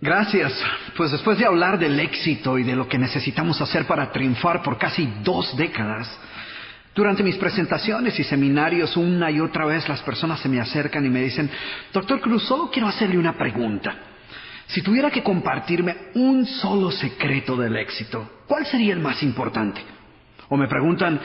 Gracias. Pues después de hablar del éxito y de lo que necesitamos hacer para triunfar por casi 2 décadas, durante mis presentaciones y seminarios una y otra vez las personas se me acercan y me dicen: Doctor Cruz, solo quiero hacerle una pregunta. Si tuviera que compartirme un solo secreto del éxito, ¿cuál sería el más importante? O me preguntan: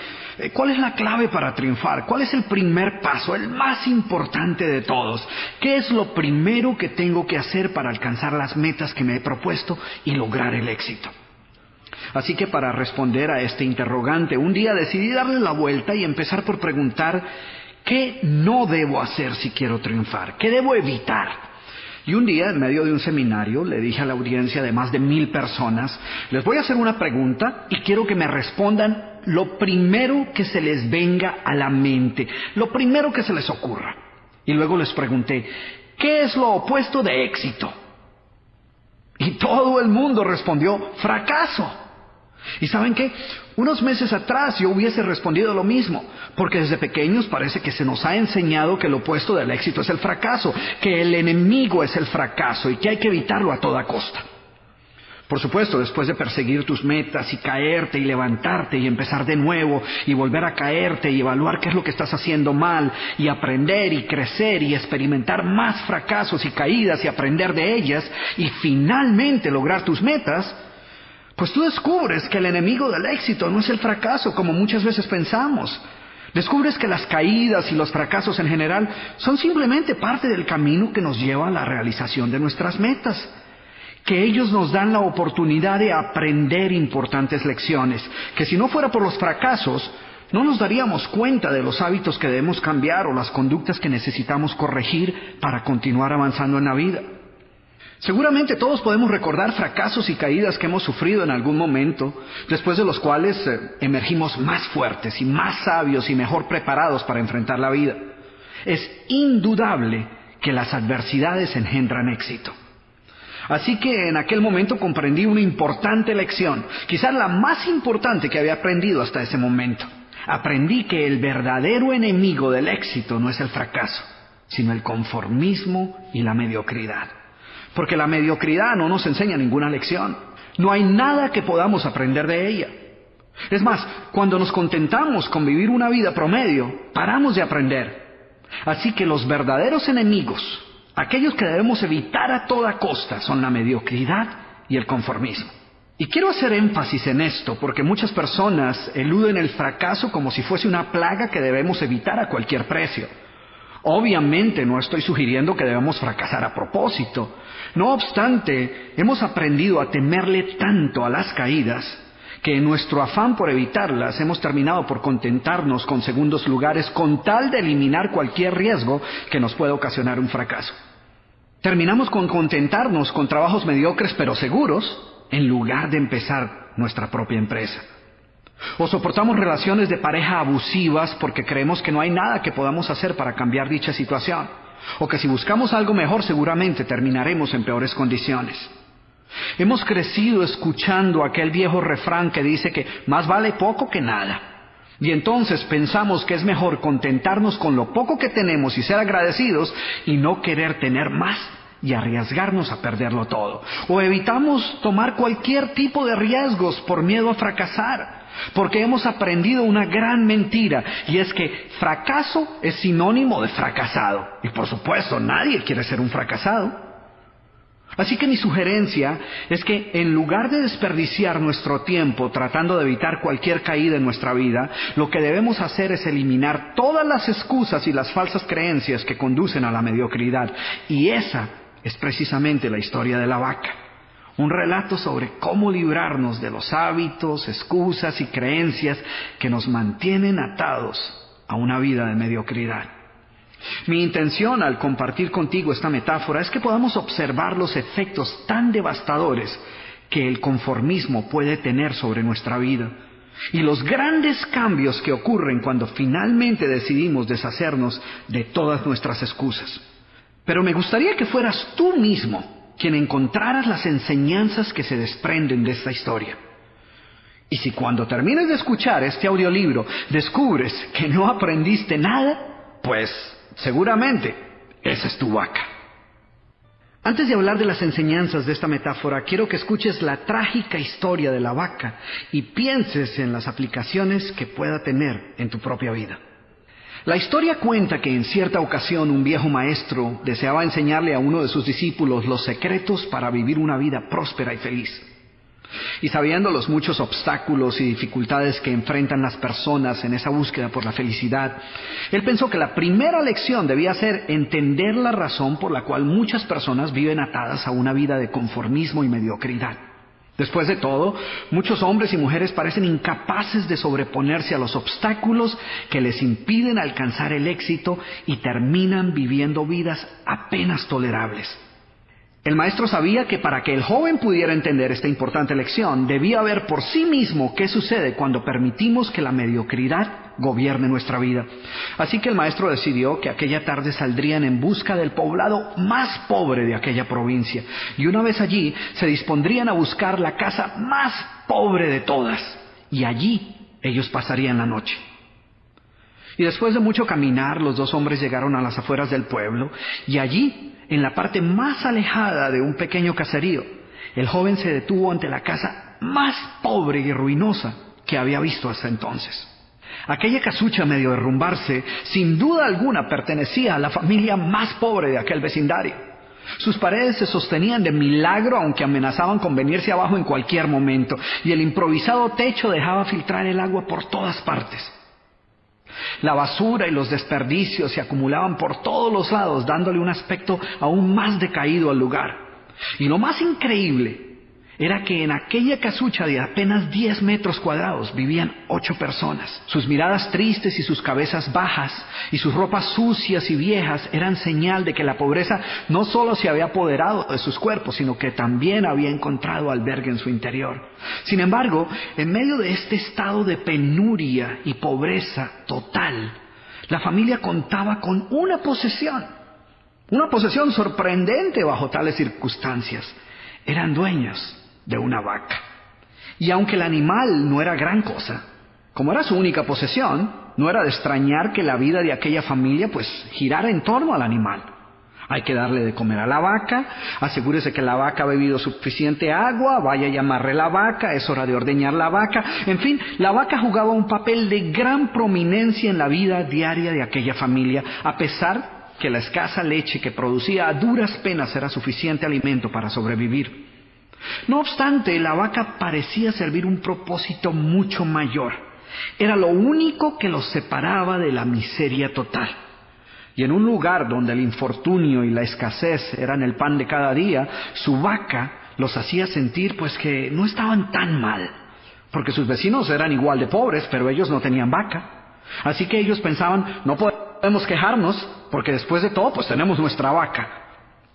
¿cuál es la clave para triunfar? ¿Cuál es el primer paso, el más importante de todos? ¿Qué es lo primero que tengo que hacer para alcanzar las metas que me he propuesto y lograr el éxito? Así que para responder a este interrogante, un día decidí darle la vuelta y empezar por preguntar: ¿qué no debo hacer si quiero triunfar? ¿Qué debo evitar? Y un día, en medio de un seminario, le dije a la audiencia de más de 1000 personas: les voy a hacer una pregunta y quiero que me respondan lo primero que se les venga a la mente, lo primero que se les ocurra. Y luego les pregunté: ¿qué es lo opuesto de éxito? Y todo el mundo respondió: fracaso. ¿Y saben qué? Unos meses atrás yo hubiese respondido lo mismo, porque desde pequeños parece que se nos ha enseñado que el opuesto del éxito es el fracaso, que el enemigo es el fracaso y que hay que evitarlo a toda costa. Por supuesto, después de perseguir tus metas y caerte y levantarte y empezar de nuevo y volver a caerte y evaluar qué es lo que estás haciendo mal y aprender y crecer y experimentar más fracasos y caídas y aprender de ellas y finalmente lograr tus metas, pues tú descubres que el enemigo del éxito no es el fracaso como muchas veces pensamos. Descubres que las caídas y los fracasos en general son simplemente parte del camino que nos lleva a la realización de nuestras metas. Que ellos nos dan la oportunidad de aprender importantes lecciones, que si no fuera por los fracasos, no nos daríamos cuenta de los hábitos que debemos cambiar o las conductas que necesitamos corregir para continuar avanzando en la vida. Seguramente todos podemos recordar fracasos y caídas que hemos sufrido en algún momento, después de los cuales emergimos más fuertes y más sabios y mejor preparados para enfrentar la vida. Es indudable que las adversidades engendran éxito. Así que en aquel momento comprendí una importante lección, quizás la más importante que había aprendido hasta ese momento. Aprendí que el verdadero enemigo del éxito no es el fracaso, sino el conformismo y la mediocridad. Porque la mediocridad no nos enseña ninguna lección. No hay nada que podamos aprender de ella. Es más, cuando nos contentamos con vivir una vida promedio, paramos de aprender. Así que los verdaderos enemigos, aquellos que debemos evitar a toda costa, son la mediocridad y el conformismo. Y quiero hacer énfasis en esto porque muchas personas eluden el fracaso como si fuese una plaga que debemos evitar a cualquier precio. Obviamente no estoy sugiriendo que debamos fracasar a propósito. No obstante, hemos aprendido a temerle tanto a las caídas que en nuestro afán por evitarlas hemos terminado por contentarnos con segundos lugares con tal de eliminar cualquier riesgo que nos pueda ocasionar un fracaso. Terminamos con contentarnos con trabajos mediocres pero seguros en lugar de empezar nuestra propia empresa. O soportamos relaciones de pareja abusivas porque creemos que no hay nada que podamos hacer para cambiar dicha situación. O que si buscamos algo mejor seguramente terminaremos en peores condiciones. Hemos crecido escuchando aquel viejo refrán que dice que más vale poco que nada. Y entonces pensamos que es mejor contentarnos con lo poco que tenemos y ser agradecidos y no querer tener más y arriesgarnos a perderlo todo. O evitamos tomar cualquier tipo de riesgos por miedo a fracasar. Porque hemos aprendido una gran mentira, y es que fracaso es sinónimo de fracasado. Y por supuesto, nadie quiere ser un fracasado. Así que mi sugerencia es que en lugar de desperdiciar nuestro tiempo tratando de evitar cualquier caída en nuestra vida, lo que debemos hacer es eliminar todas las excusas y las falsas creencias que conducen a la mediocridad. Y esa es precisamente la historia de la vaca. Un relato sobre cómo librarnos de los hábitos, excusas y creencias que nos mantienen atados a una vida de mediocridad. Mi intención al compartir contigo esta metáfora es que podamos observar los efectos tan devastadores que el conformismo puede tener sobre nuestra vida y los grandes cambios que ocurren cuando finalmente decidimos deshacernos de todas nuestras excusas. Pero me gustaría que fueras tú mismo quien encontraras las enseñanzas que se desprenden de esta historia. Y si cuando termines de escuchar este audiolibro descubres que no aprendiste nada, pues seguramente esa es tu vaca. Antes de hablar de las enseñanzas de esta metáfora, quiero que escuches la trágica historia de la vaca y pienses en las aplicaciones que pueda tener en tu propia vida. La historia cuenta que en cierta ocasión un viejo maestro deseaba enseñarle a uno de sus discípulos los secretos para vivir una vida próspera y feliz. Y sabiendo los muchos obstáculos y dificultades que enfrentan las personas en esa búsqueda por la felicidad, él pensó que la primera lección debía ser entender la razón por la cual muchas personas viven atadas a una vida de conformismo y mediocridad. Después de todo, muchos hombres y mujeres parecen incapaces de sobreponerse a los obstáculos que les impiden alcanzar el éxito y terminan viviendo vidas apenas tolerables. El maestro sabía que para que el joven pudiera entender esta importante lección, debía ver por sí mismo qué sucede cuando permitimos que la mediocridad gobierne nuestra vida. Así que el maestro decidió que aquella tarde saldrían en busca del poblado más pobre de aquella provincia, y una vez allí se dispondrían a buscar la casa más pobre de todas, y allí ellos pasarían la noche. Y después de mucho caminar, los dos hombres llegaron a las afueras del pueblo, y allí, en la parte más alejada de un pequeño caserío, el joven se detuvo ante la casa más pobre y ruinosa que había visto hasta entonces. Aquella casucha, medio derrumbarse, sin duda alguna pertenecía a la familia más pobre de aquel vecindario. Sus paredes se sostenían de milagro, aunque amenazaban con venirse abajo en cualquier momento, y el improvisado techo dejaba filtrar el agua por todas partes. La basura y los desperdicios se acumulaban por todos los lados, dándole un aspecto aún más decaído al lugar. Y lo más increíble era que en aquella casucha de apenas 10 metros cuadrados vivían 8 personas. Sus miradas tristes y sus cabezas bajas y sus ropas sucias y viejas eran señal de que la pobreza no solo se había apoderado de sus cuerpos, sino que también había encontrado albergue en su interior. Sin embargo, en medio de este estado de penuria y pobreza total, la familia contaba con una posesión sorprendente bajo tales circunstancias. Eran dueños de una vaca. Y aunque el animal no era gran cosa, como era su única posesión, no era de extrañar que la vida de aquella familia girara en torno al animal. Hay que darle de comer a la vaca, asegúrese que la vaca ha bebido suficiente agua, vaya a llamarle la vaca, es hora de ordeñar la vaca. En fin, la vaca jugaba un papel de gran prominencia en la vida diaria de aquella familia, a pesar que la escasa leche que producía a duras penas era suficiente alimento para sobrevivir. No obstante, la vaca parecía servir un propósito mucho mayor. Era lo único que los separaba de la miseria total. Y en un lugar donde el infortunio y la escasez eran el pan de cada día, su vaca los hacía sentir que no estaban tan mal, porque sus vecinos eran igual de pobres, pero ellos no tenían vaca. Así que ellos pensaban, no podemos quejarnos, porque después de todo tenemos nuestra vaca.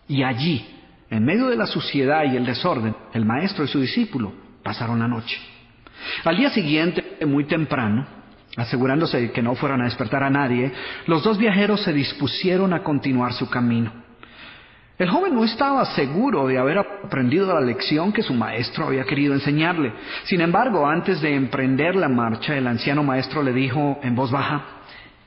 Y allí, en medio de la suciedad y el desorden, el maestro y su discípulo pasaron la noche. Al día siguiente, muy temprano, asegurándose de que no fueran a despertar a nadie, los dos viajeros se dispusieron a continuar su camino. El joven no estaba seguro de haber aprendido la lección que su maestro había querido enseñarle. Sin embargo, antes de emprender la marcha, el anciano maestro le dijo en voz baja: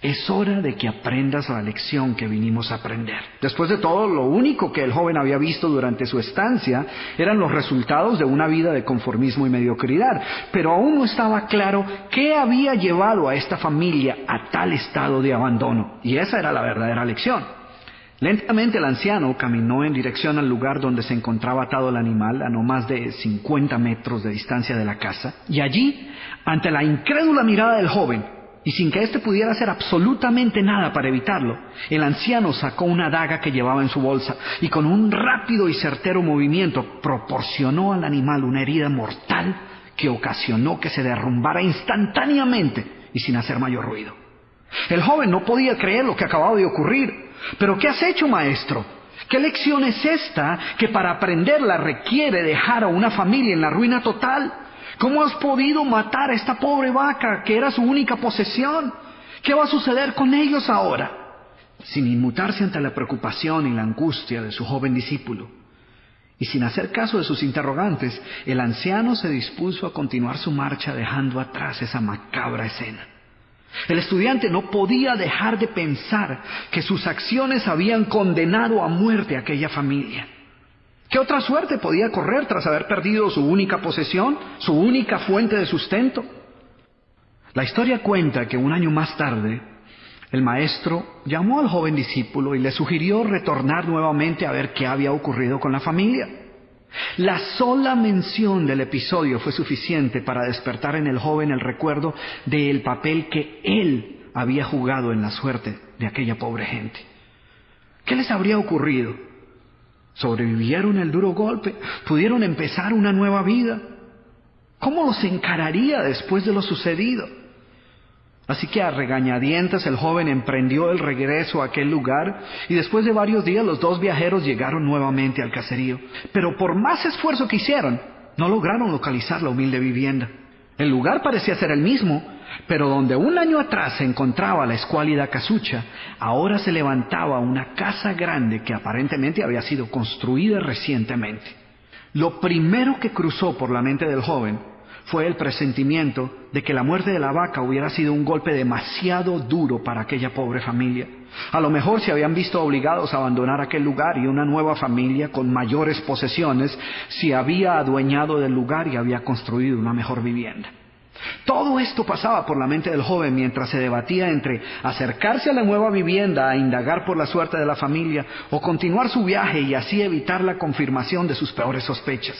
es hora de que aprendas la lección que vinimos a aprender. Después de todo, lo único que el joven había visto durante su estancia eran los resultados de una vida de conformismo y mediocridad, pero aún no estaba claro qué había llevado a esta familia a tal estado de abandono, y esa era la verdadera lección. Lentamente el anciano caminó en dirección al lugar donde se encontraba atado el animal, a no más de 50 metros de distancia de la casa, y allí, ante la incrédula mirada del joven, y sin que éste pudiera hacer absolutamente nada para evitarlo, el anciano sacó una daga que llevaba en su bolsa y con un rápido y certero movimiento proporcionó al animal una herida mortal que ocasionó que se derrumbara instantáneamente y sin hacer mayor ruido. El joven no podía creer lo que acababa de ocurrir. ¿Pero qué has hecho, maestro? ¿Qué lección es esta que para aprenderla requiere dejar a una familia en la ruina total? ¿Cómo has podido matar a esta pobre vaca que era su única posesión? ¿Qué va a suceder con ellos ahora? Sin inmutarse ante la preocupación y la angustia de su joven discípulo, y sin hacer caso de sus interrogantes, el anciano se dispuso a continuar su marcha dejando atrás esa macabra escena. El estudiante no podía dejar de pensar que sus acciones habían condenado a muerte a aquella familia. ¿Qué otra suerte podía correr tras haber perdido su única posesión, su única fuente de sustento? La historia cuenta que un año más tarde, el maestro llamó al joven discípulo y le sugirió retornar nuevamente a ver qué había ocurrido con la familia. La sola mención del episodio fue suficiente para despertar en el joven el recuerdo del papel que él había jugado en la suerte de aquella pobre gente. ¿Qué les habría ocurrido? ¿Sobrevivieron el duro golpe? ¿Pudieron empezar una nueva vida? ¿Cómo los encararía después de lo sucedido? Así que a regañadientes el joven emprendió el regreso a aquel lugar y después de varios días los dos viajeros llegaron nuevamente al caserío. Pero por más esfuerzo que hicieron, no lograron localizar la humilde vivienda. El lugar parecía ser el mismo, pero donde un año atrás se encontraba la escuálida casucha, ahora se levantaba una casa grande que aparentemente había sido construida recientemente. Lo primero que cruzó por la mente del joven fue el presentimiento de que la muerte de la vaca hubiera sido un golpe demasiado duro para aquella pobre familia. A lo mejor se habían visto obligados a abandonar aquel lugar y una nueva familia con mayores posesiones se había adueñado del lugar y había construido una mejor vivienda. Todo esto pasaba por la mente del joven mientras se debatía entre acercarse a la nueva vivienda a indagar por la suerte de la familia o continuar su viaje y así evitar la confirmación de sus peores sospechas.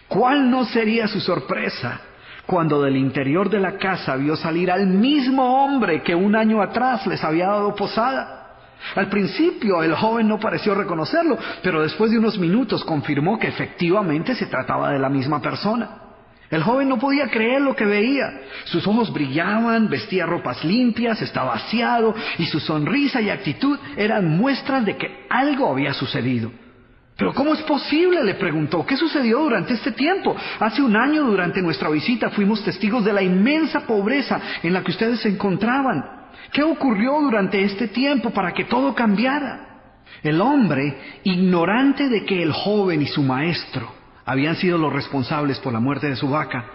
¿Cuál no sería su sorpresa cuando del interior de la casa vio salir al mismo hombre que un año atrás les había dado posada? Al principio el joven no pareció reconocerlo, pero después de unos minutos confirmó que efectivamente se trataba de la misma persona. El joven no podía creer lo que veía. Sus ojos brillaban, vestía ropas limpias, estaba aseado y su sonrisa y actitud eran muestras de que algo había sucedido. ¿Pero cómo es posible?, le preguntó. ¿Qué sucedió durante este tiempo? Hace un año, durante nuestra visita, fuimos testigos de la inmensa pobreza en la que ustedes se encontraban. ¿Qué ocurrió durante este tiempo para que todo cambiara? El hombre, ignorante de que el joven y su maestro habían sido los responsables por la muerte de su vaca,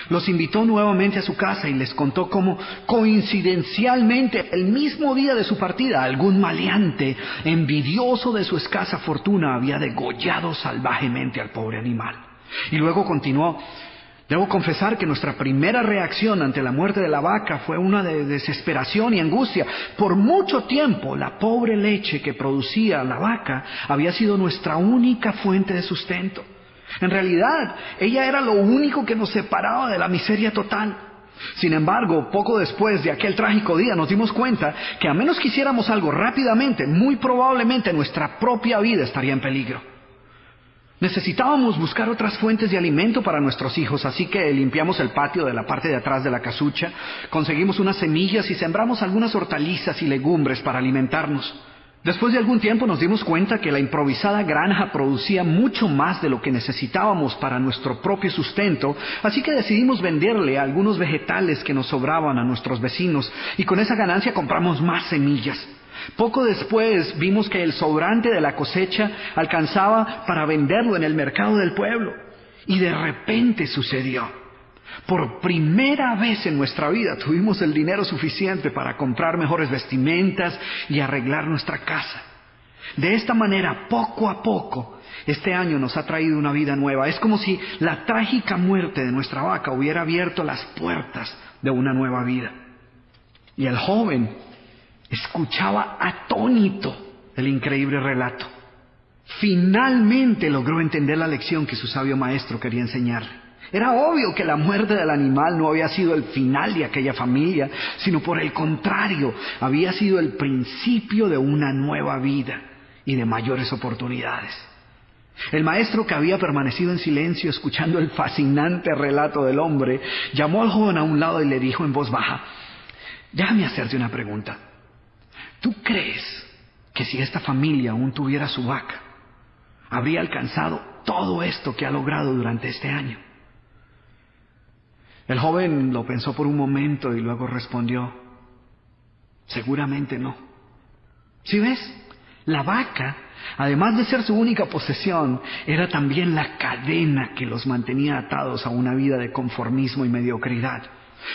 los invitó nuevamente a su casa y les contó cómo, coincidencialmente, el mismo día de su partida, algún maleante, envidioso de su escasa fortuna, había degollado salvajemente al pobre animal. Y luego continuó: debo confesar que nuestra primera reacción ante la muerte de la vaca fue una de desesperación y angustia. Por mucho tiempo, la pobre leche que producía la vaca había sido nuestra única fuente de sustento. En realidad, ella era lo único que nos separaba de la miseria total. Sin embargo, poco después de aquel trágico día nos dimos cuenta que a menos que hiciéramos algo rápidamente, muy probablemente nuestra propia vida estaría en peligro. Necesitábamos buscar otras fuentes de alimento para nuestros hijos, así que limpiamos el patio de la parte de atrás de la casucha, conseguimos unas semillas y sembramos algunas hortalizas y legumbres para alimentarnos. Después de algún tiempo nos dimos cuenta que la improvisada granja producía mucho más de lo que necesitábamos para nuestro propio sustento, así que decidimos venderle algunos vegetales que nos sobraban a nuestros vecinos y con esa ganancia compramos más semillas. Poco después vimos que el sobrante de la cosecha alcanzaba para venderlo en el mercado del pueblo y de repente sucedió. Por primera vez en nuestra vida tuvimos el dinero suficiente para comprar mejores vestimentas y arreglar nuestra casa. De esta manera, poco a poco, este año nos ha traído una vida nueva. Es como si la trágica muerte de nuestra vaca hubiera abierto las puertas de una nueva vida. Y el joven escuchaba atónito el increíble relato. Finalmente logró entender la lección que su sabio maestro quería enseñarle. Era obvio que la muerte del animal no había sido el final de aquella familia, sino por el contrario, había sido el principio de una nueva vida y de mayores oportunidades. El maestro, que había permanecido en silencio escuchando el fascinante relato del hombre, llamó al joven a un lado y le dijo en voz baja: déjame hacerte una pregunta. ¿Tú crees que si esta familia aún tuviera su vaca, habría alcanzado todo esto que ha logrado durante este año? El joven lo pensó por un momento y luego respondió: seguramente no. ¿Sí ves? La vaca, además de ser su única posesión, era también la cadena que los mantenía atados a una vida de conformismo y mediocridad.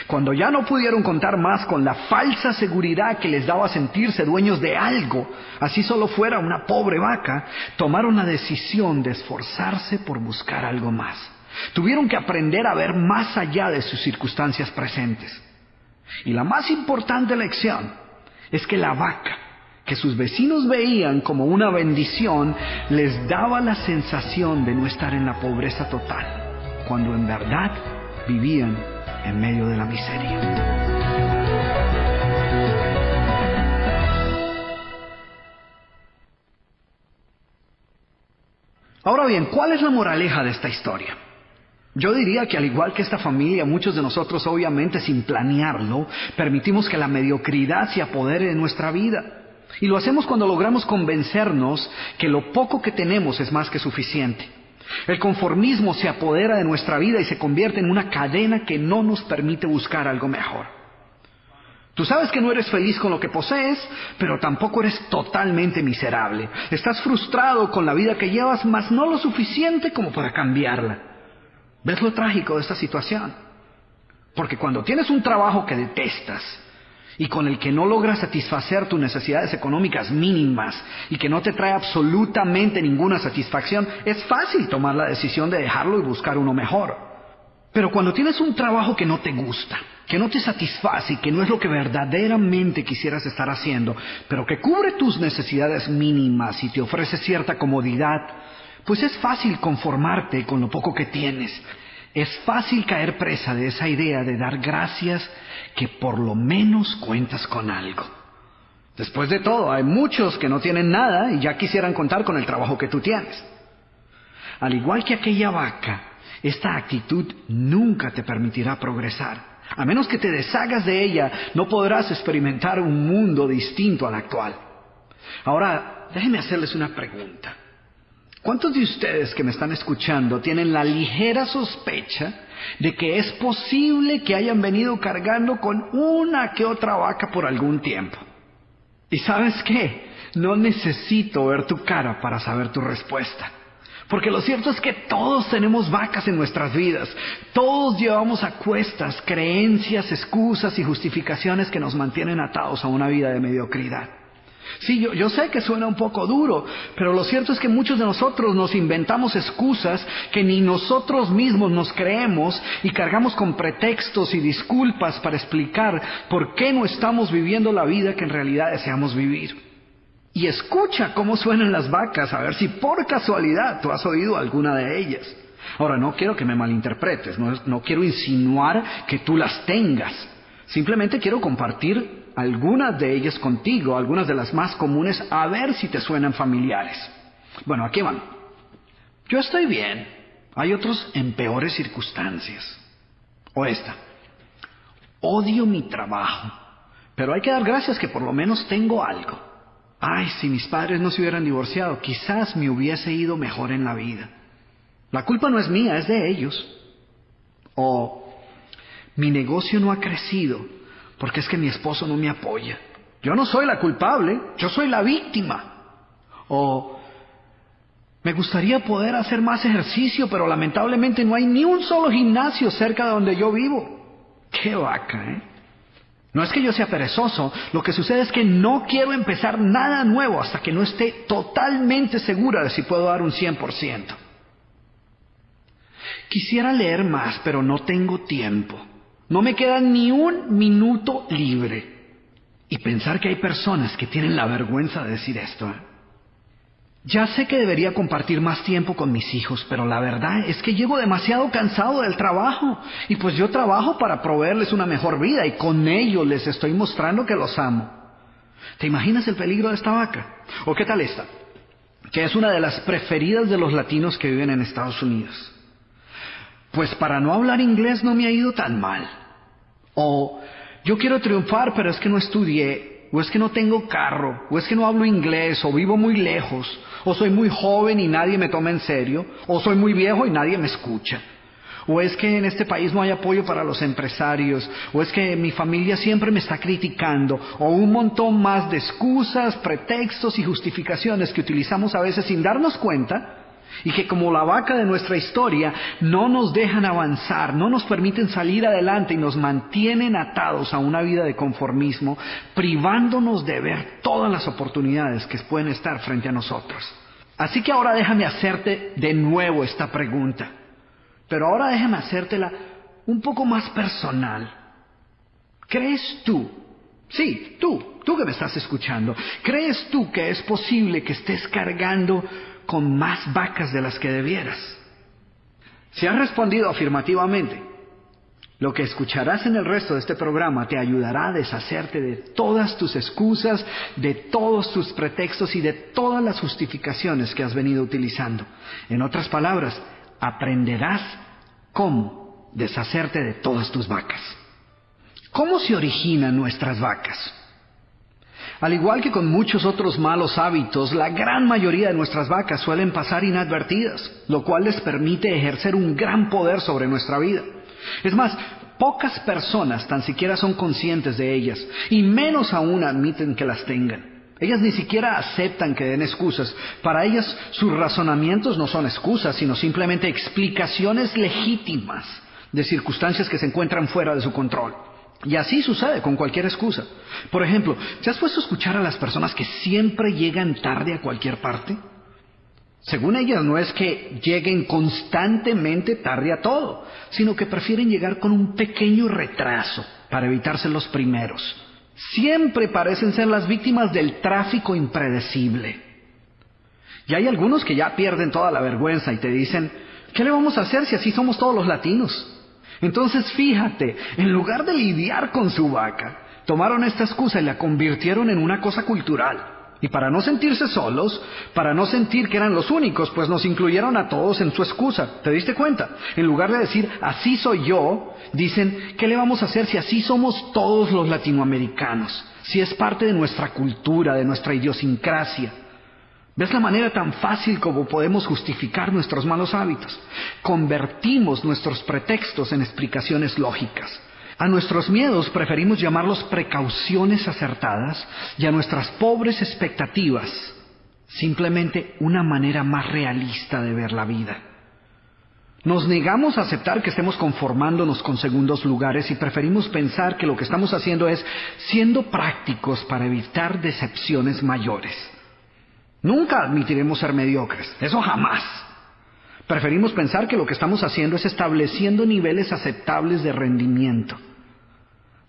Cuando ya no pudieron contar más con la falsa seguridad que les daba sentirse dueños de algo, así solo fuera una pobre vaca, tomaron la decisión de esforzarse por buscar algo más. Tuvieron que aprender a ver más allá de sus circunstancias presentes. Y la más importante lección es que la vaca, que sus vecinos veían como una bendición, les daba la sensación de no estar en la pobreza total, cuando en verdad vivían en medio de la miseria. Ahora bien, ¿cuál es la moraleja de esta historia? Yo diría que al igual que esta familia, muchos de nosotros obviamente sin planearlo, permitimos que la mediocridad se apodere de nuestra vida. Y lo hacemos cuando logramos convencernos que lo poco que tenemos es más que suficiente. El conformismo se apodera de nuestra vida y se convierte en una cadena que no nos permite buscar algo mejor. Tú sabes que no eres feliz con lo que posees, pero tampoco eres totalmente miserable. Estás frustrado con la vida que llevas, mas no lo suficiente como para cambiarla. ¿Ves lo trágico de esta situación? Porque cuando tienes un trabajo que detestas y con el que no logras satisfacer tus necesidades económicas mínimas y que no te trae absolutamente ninguna satisfacción, es fácil tomar la decisión de dejarlo y buscar uno mejor. Pero cuando tienes un trabajo que no te gusta, que no te satisface y que no es lo que verdaderamente quisieras estar haciendo, pero que cubre tus necesidades mínimas y te ofrece cierta comodidad, pues es fácil conformarte con lo poco que tienes. Es fácil caer presa de esa idea de dar gracias que por lo menos cuentas con algo. Después de todo, hay muchos que no tienen nada y ya quisieran contar con el trabajo que tú tienes. Al igual que aquella vaca, esta actitud nunca te permitirá progresar. A menos que te deshagas de ella, no podrás experimentar un mundo distinto al actual. Ahora, déjenme hacerles una pregunta. ¿Cuántos de ustedes que me están escuchando tienen la ligera sospecha de que es posible que hayan venido cargando con una que otra vaca por algún tiempo? ¿Y sabes qué? No necesito ver tu cara para saber tu respuesta. Porque lo cierto es que todos tenemos vacas en nuestras vidas. Todos llevamos a cuestas creencias, excusas y justificaciones que nos mantienen atados a una vida de mediocridad. Sí, yo sé que suena un poco duro, pero lo cierto es que muchos de nosotros nos inventamos excusas que ni nosotros mismos nos creemos y cargamos con pretextos y disculpas para explicar por qué no estamos viviendo la vida que en realidad deseamos vivir. Y escucha cómo suenan las vacas, a ver si por casualidad tú has oído alguna de ellas. Ahora, no quiero que me malinterpretes, no quiero insinuar que tú las tengas. Simplemente quiero compartir algunas de ellas contigo, algunas de las más comunes, a ver si te suenan familiares. Bueno, aquí van. Yo estoy bien, hay otros en peores circunstancias. O esta. Odio mi trabajo, pero hay que dar gracias que por lo menos tengo algo. Ay, si mis padres no se hubieran divorciado, quizás me hubiese ido mejor en la vida. La culpa no es mía, es de ellos. O mi negocio no ha crecido porque es que mi esposo no me apoya. Yo no soy la culpable, yo soy la víctima. O me gustaría poder hacer más ejercicio, pero lamentablemente no hay ni un solo gimnasio cerca de donde yo vivo. ¡Qué vaca, eh! No es que yo sea perezoso, lo que sucede es que no quiero empezar nada nuevo hasta que no esté totalmente segura de si puedo dar un 100%. Quisiera leer más, pero no tengo tiempo. No me queda ni un minuto libre. Y pensar que hay personas que tienen la vergüenza de decir esto. Ya sé que debería compartir más tiempo con mis hijos, pero la verdad es que llego demasiado cansado del trabajo. Y pues yo trabajo para proveerles una mejor vida y con ello les estoy mostrando que los amo. ¿Te imaginas el peligro de esta vaca? ¿O qué tal esta? Que es una de las preferidas de los latinos que viven en Estados Unidos. Pues para no hablar inglés no me ha ido tan mal. O yo quiero triunfar, pero es que no estudié. O es que no tengo carro. O es que no hablo inglés. O vivo muy lejos. O soy muy joven y nadie me toma en serio. O soy muy viejo y nadie me escucha. O es que en este país no hay apoyo para los empresarios. O es que mi familia siempre me está criticando. O un montón más de excusas, pretextos y justificaciones que utilizamos a veces sin darnos cuenta y que como la vaca de nuestra historia no nos dejan avanzar, no nos permiten salir adelante y nos mantienen atados a una vida de conformismo, privándonos de ver todas las oportunidades que pueden estar frente a nosotros. Así que ahora déjame hacerte de nuevo esta pregunta, pero ahora déjame hacértela un poco más personal. ¿Crees tú? Sí, tú que me estás escuchando, ¿crees tú que es posible que estés cargando con más vacas de las que debieras? Si has respondido afirmativamente, lo que escucharás en el resto de este programa te ayudará a deshacerte de todas tus excusas, de todos tus pretextos y de todas las justificaciones que has venido utilizando. En otras palabras, aprenderás cómo deshacerte de todas tus vacas. ¿Cómo se originan nuestras vacas? Al igual que con muchos otros malos hábitos, la gran mayoría de nuestras vacas suelen pasar inadvertidas, lo cual les permite ejercer un gran poder sobre nuestra vida. Es más, pocas personas tan siquiera son conscientes de ellas, y menos aún admiten que las tengan. Ellas ni siquiera aceptan que den excusas. Para ellas, sus razonamientos no son excusas, sino simplemente explicaciones legítimas de circunstancias que se encuentran fuera de su control. Y así sucede con cualquier excusa. Por ejemplo, ¿te has puesto a escuchar a las personas que siempre llegan tarde a cualquier parte? Según ellas, no es que lleguen constantemente tarde a todo, sino que prefieren llegar con un pequeño retraso para evitarse los primeros. Siempre parecen ser las víctimas del tráfico impredecible. Y hay algunos que ya pierden toda la vergüenza y te dicen, ¿qué le vamos a hacer si así somos todos los latinos? Entonces fíjate, en lugar de lidiar con su vaca, tomaron esta excusa y la convirtieron en una cosa cultural. Y para no sentirse solos, para no sentir que eran los únicos, pues nos incluyeron a todos en su excusa. ¿Te diste cuenta? En lugar de decir, así soy yo, dicen, ¿qué le vamos a hacer si así somos todos los latinoamericanos? Si es parte de nuestra cultura, de nuestra idiosincrasia. ¿Ves la manera tan fácil como podemos justificar nuestros malos hábitos? Convertimos nuestros pretextos en explicaciones lógicas. A nuestros miedos preferimos llamarlos precauciones acertadas y a nuestras pobres expectativas simplemente una manera más realista de ver la vida. Nos negamos a aceptar que estemos conformándonos con segundos lugares y preferimos pensar que lo que estamos haciendo es siendo prácticos para evitar decepciones mayores. Nunca admitiremos ser mediocres, eso jamás. Preferimos pensar que lo que estamos haciendo es estableciendo niveles aceptables de rendimiento.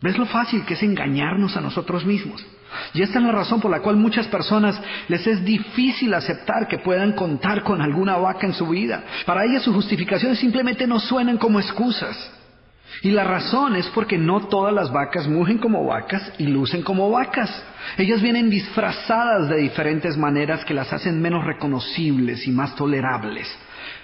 ¿Ves lo fácil que es engañarnos a nosotros mismos? Y esta es la razón por la cual muchas personas les es difícil aceptar que puedan contar con alguna vaca en su vida. Para ellas sus justificaciones simplemente no suenan como excusas. Y la razón es porque no todas las vacas mugen como vacas y lucen como vacas. Ellas vienen disfrazadas de diferentes maneras que las hacen menos reconocibles y más tolerables.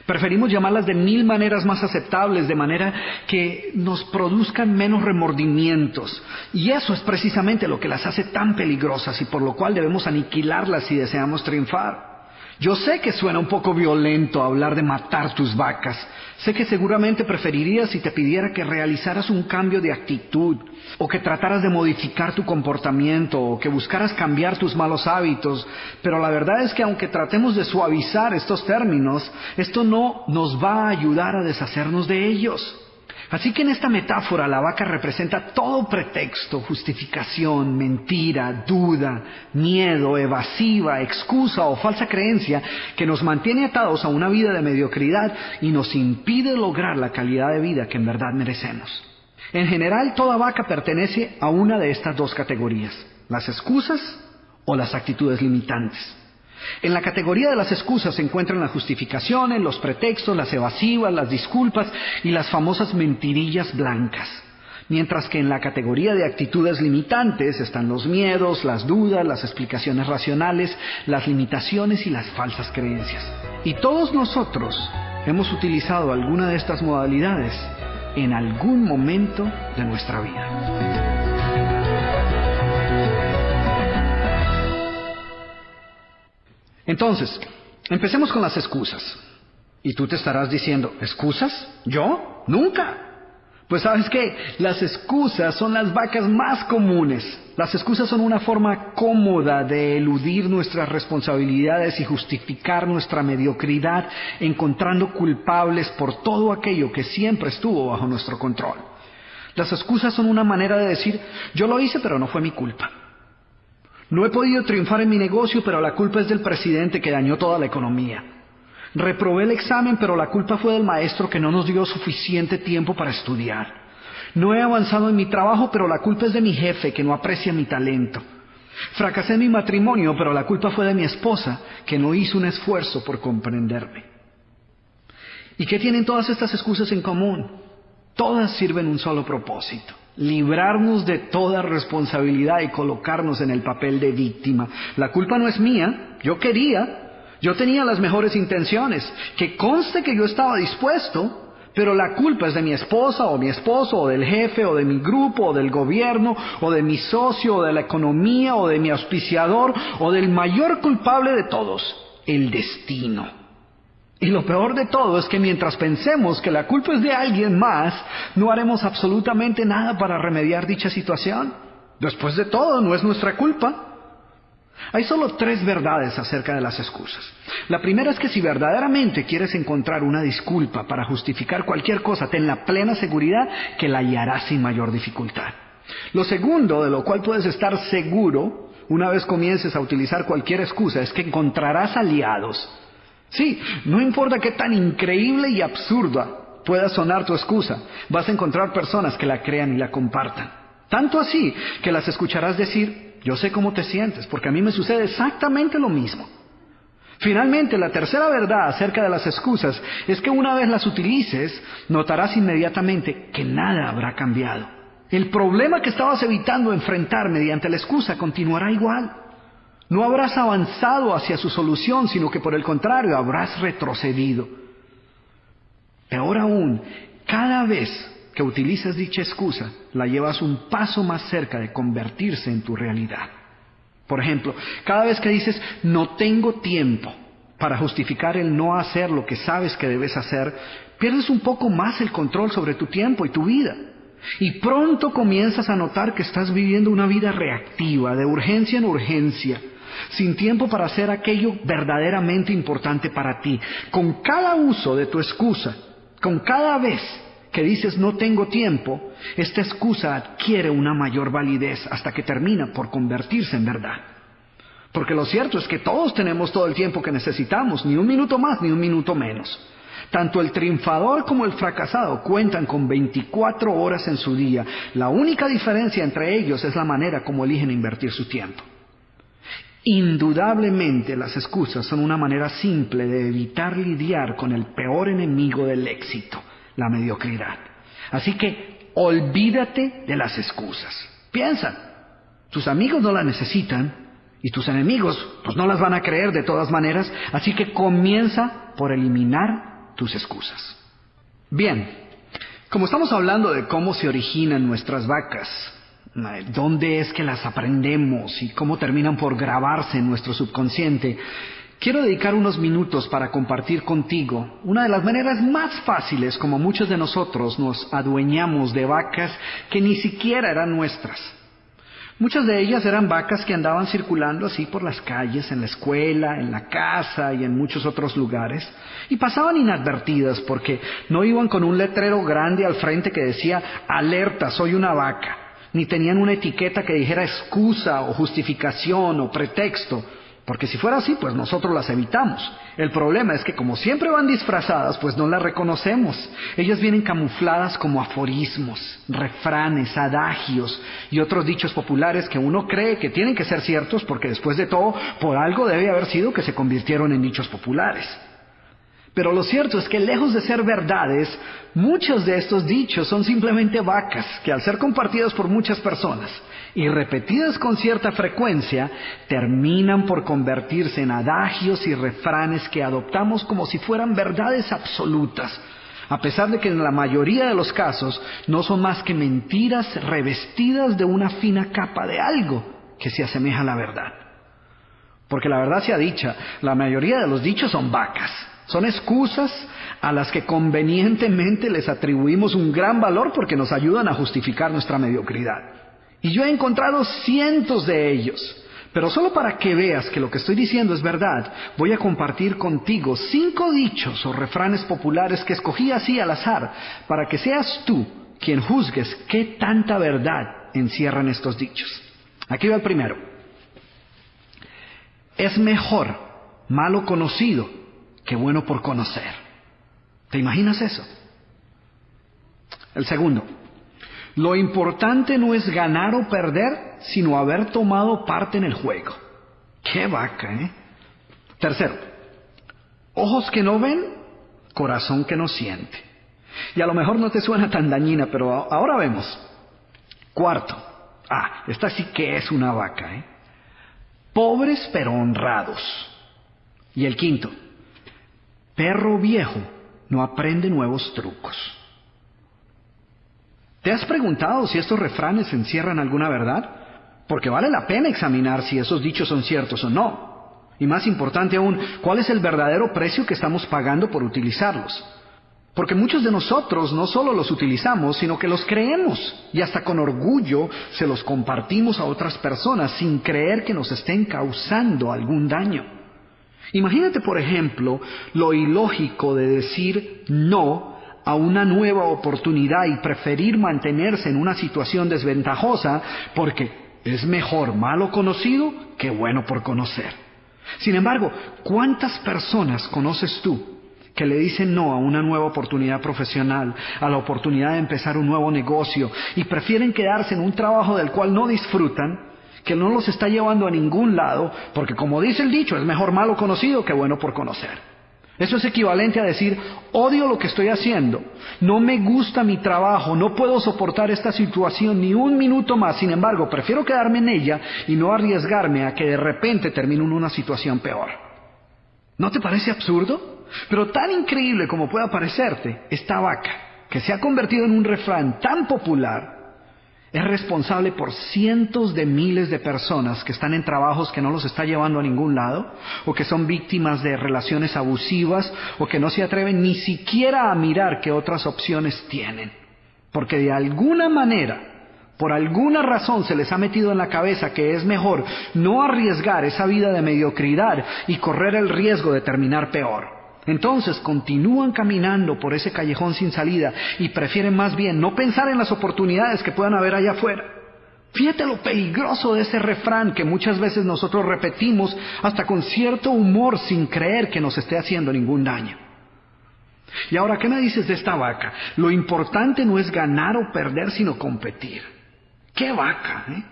Preferimos llamarlas de 1000 maneras más aceptables, de manera que nos produzcan menos remordimientos. Y eso es precisamente lo que las hace tan peligrosas y por lo cual debemos aniquilarlas si deseamos triunfar. Yo sé que suena un poco violento hablar de matar tus vacas. Sé que seguramente preferirías si te pidiera que realizaras un cambio de actitud, o que trataras de modificar tu comportamiento, o que buscaras cambiar tus malos hábitos. Pero la verdad es que aunque tratemos de suavizar estos términos, esto no nos va a ayudar a deshacernos de ellos. Así que en esta metáfora la vaca representa todo pretexto, justificación, mentira, duda, miedo, evasiva, excusa o falsa creencia que nos mantiene atados a una vida de mediocridad y nos impide lograr la calidad de vida que en verdad merecemos. En general, toda vaca pertenece a una de estas dos categorías, las excusas o las actitudes limitantes. En la categoría de las excusas se encuentran las justificaciones, los pretextos, las evasivas, las disculpas y las famosas mentirillas blancas. Mientras que en la categoría de actitudes limitantes están los miedos, las dudas, las explicaciones racionales, las limitaciones y las falsas creencias. Y todos nosotros hemos utilizado alguna de estas modalidades en algún momento de nuestra vida. Entonces, empecemos con las excusas. Y tú te estarás diciendo, ¿excusas? ¿Yo? ¡Nunca! Pues sabes qué, las excusas son las vacas más comunes. Las excusas son una forma cómoda de eludir nuestras responsabilidades y justificar nuestra mediocridad, encontrando culpables por todo aquello que siempre estuvo bajo nuestro control. Las excusas son una manera de decir, yo lo hice pero no fue mi culpa. No he podido triunfar en mi negocio, pero la culpa es del presidente que dañó toda la economía. Reprobé el examen, pero la culpa fue del maestro que no nos dio suficiente tiempo para estudiar. No he avanzado en mi trabajo, pero la culpa es de mi jefe que no aprecia mi talento. Fracasé en mi matrimonio, pero la culpa fue de mi esposa que no hizo un esfuerzo por comprenderme. ¿Y qué tienen todas estas excusas en común? Todas sirven un solo propósito: librarnos de toda responsabilidad y colocarnos en el papel de víctima. La culpa no es mía, yo tenía las mejores intenciones, que conste que yo estaba dispuesto, pero la culpa es de mi esposa o mi esposo o del jefe o de mi grupo o del gobierno o de mi socio o de la economía o de mi auspiciador o del mayor culpable de todos, el destino. Y lo peor de todo es que mientras pensemos que la culpa es de alguien más, no haremos absolutamente nada para remediar dicha situación. Después de todo, no es nuestra culpa. Hay solo 3 verdades acerca de las excusas. La primera es que si verdaderamente quieres encontrar una disculpa para justificar cualquier cosa, ten la plena seguridad que la hallarás sin mayor dificultad. Lo segundo, de lo cual puedes estar seguro, una vez comiences a utilizar cualquier excusa, es que encontrarás aliados. Sí, no importa qué tan increíble y absurda pueda sonar tu excusa, vas a encontrar personas que la crean y la compartan. Tanto así que las escucharás decir, yo sé cómo te sientes, porque a mí me sucede exactamente lo mismo. Finalmente, la tercera verdad acerca de las excusas es que una vez las utilices, notarás inmediatamente que nada habrá cambiado. El problema que estabas evitando enfrentar mediante la excusa continuará igual. No habrás avanzado hacia su solución, sino que por el contrario habrás retrocedido. Peor aún, cada vez que utilizas dicha excusa, la llevas un paso más cerca de convertirse en tu realidad. Por ejemplo, cada vez que dices, no tengo tiempo, para justificar el no hacer lo que sabes que debes hacer, pierdes un poco más el control sobre tu tiempo y tu vida. Y pronto comienzas a notar que estás viviendo una vida reactiva, de urgencia en urgencia, sin tiempo para hacer aquello verdaderamente importante para ti. Con cada uso de tu excusa, con cada vez que dices no tengo tiempo, esta excusa adquiere una mayor validez hasta que termina por convertirse en verdad. Porque lo cierto es que todos tenemos todo el tiempo que necesitamos, ni un minuto más ni un minuto menos. Tanto el triunfador como el fracasado cuentan con 24 horas en su día. La única diferencia entre ellos es la manera como eligen invertir su tiempo. Indudablemente las excusas son una manera simple de evitar lidiar con el peor enemigo del éxito, la mediocridad. Así que olvídate de las excusas. Piensa, tus amigos no las necesitan y tus enemigos pues no las van a creer de todas maneras, así que comienza por eliminar tus excusas. Bien, como estamos hablando de cómo se originan nuestras vacas, dónde es que las aprendemos y cómo terminan por grabarse en nuestro subconsciente, quiero dedicar unos minutos para compartir contigo una de las maneras más fáciles como muchos de nosotros nos adueñamos de vacas que ni siquiera eran nuestras. Muchas de ellas eran vacas que andaban circulando así por las calles, en la escuela, en la casa y en muchos otros lugares, y pasaban inadvertidas porque no iban con un letrero grande al frente que decía alerta, soy una vaca, ni tenían una etiqueta que dijera excusa o justificación o pretexto, porque si fuera así, pues nosotros las evitamos. El problema es que como siempre van disfrazadas, pues no las reconocemos. Ellas vienen camufladas como aforismos, refranes, adagios y otros dichos populares que uno cree que tienen que ser ciertos porque después de todo, por algo debe haber sido que se convirtieron en dichos populares. Pero lo cierto es que lejos de ser verdades, muchos de estos dichos son simplemente vacas que al ser compartidos por muchas personas y repetidas con cierta frecuencia, terminan por convertirse en adagios y refranes que adoptamos como si fueran verdades absolutas, a pesar de que en la mayoría de los casos no son más que mentiras revestidas de una fina capa de algo que se asemeja a la verdad. Porque la verdad sea dicha, la mayoría de los dichos son vacas. Son excusas a las que convenientemente les atribuimos un gran valor porque nos ayudan a justificar nuestra mediocridad. Y yo he encontrado cientos de ellos. Pero solo para que veas que lo que estoy diciendo es verdad, voy a compartir contigo 5 dichos o refranes populares que escogí así al azar, para que seas tú quien juzgues qué tanta verdad encierran estos dichos. Aquí va el primero. Es mejor malo conocido que bueno por conocer. ¿Te imaginas eso? El segundo. Lo importante no es ganar o perder, sino haber tomado parte en el juego. ¡Qué vaca, eh! Tercero. Ojos que no ven, corazón que no siente. Y a lo mejor no te suena tan dañina, pero ahora vemos. Cuarto. Esta sí que es una vaca, ¿eh? Pobres pero honrados. Y el quinto. Perro viejo no aprende nuevos trucos. ¿Te has preguntado si estos refranes encierran alguna verdad? Porque vale la pena examinar si esos dichos son ciertos o no. Y más importante aún, ¿cuál es el verdadero precio que estamos pagando por utilizarlos? Porque muchos de nosotros no solo los utilizamos, sino que los creemos y hasta con orgullo se los compartimos a otras personas sin creer que nos estén causando algún daño. Imagínate, por ejemplo, lo ilógico de decir no a una nueva oportunidad y preferir mantenerse en una situación desventajosa porque es mejor malo conocido que bueno por conocer. Sin embargo, ¿cuántas personas conoces tú que le dicen no a una nueva oportunidad profesional, a la oportunidad de empezar un nuevo negocio y prefieren quedarse en un trabajo del cual no disfrutan, que no los está llevando a ningún lado, porque como dice el dicho, es mejor malo conocido que bueno por conocer? Eso es equivalente a decir, odio lo que estoy haciendo, no me gusta mi trabajo, no puedo soportar esta situación ni un minuto más, sin embargo, prefiero quedarme en ella y no arriesgarme a que de repente termine en una situación peor. ¿No te parece absurdo? Pero tan increíble como pueda parecerte, esta vaca, que se ha convertido en un refrán tan popular, es responsable por cientos de miles de personas que están en trabajos que no los está llevando a ningún lado, o que son víctimas de relaciones abusivas, o que no se atreven ni siquiera a mirar qué otras opciones tienen. Porque de alguna manera, por alguna razón se les ha metido en la cabeza que es mejor no arriesgar esa vida de mediocridad y correr el riesgo de terminar peor. Entonces continúan caminando por ese callejón sin salida y prefieren más bien no pensar en las oportunidades que puedan haber allá afuera. Fíjate lo peligroso de ese refrán que muchas veces nosotros repetimos hasta con cierto humor sin creer que nos esté haciendo ningún daño. Y ahora, ¿qué me dices de esta vaca? Lo importante no es ganar o perder, sino competir. ¡Qué vaca, eh!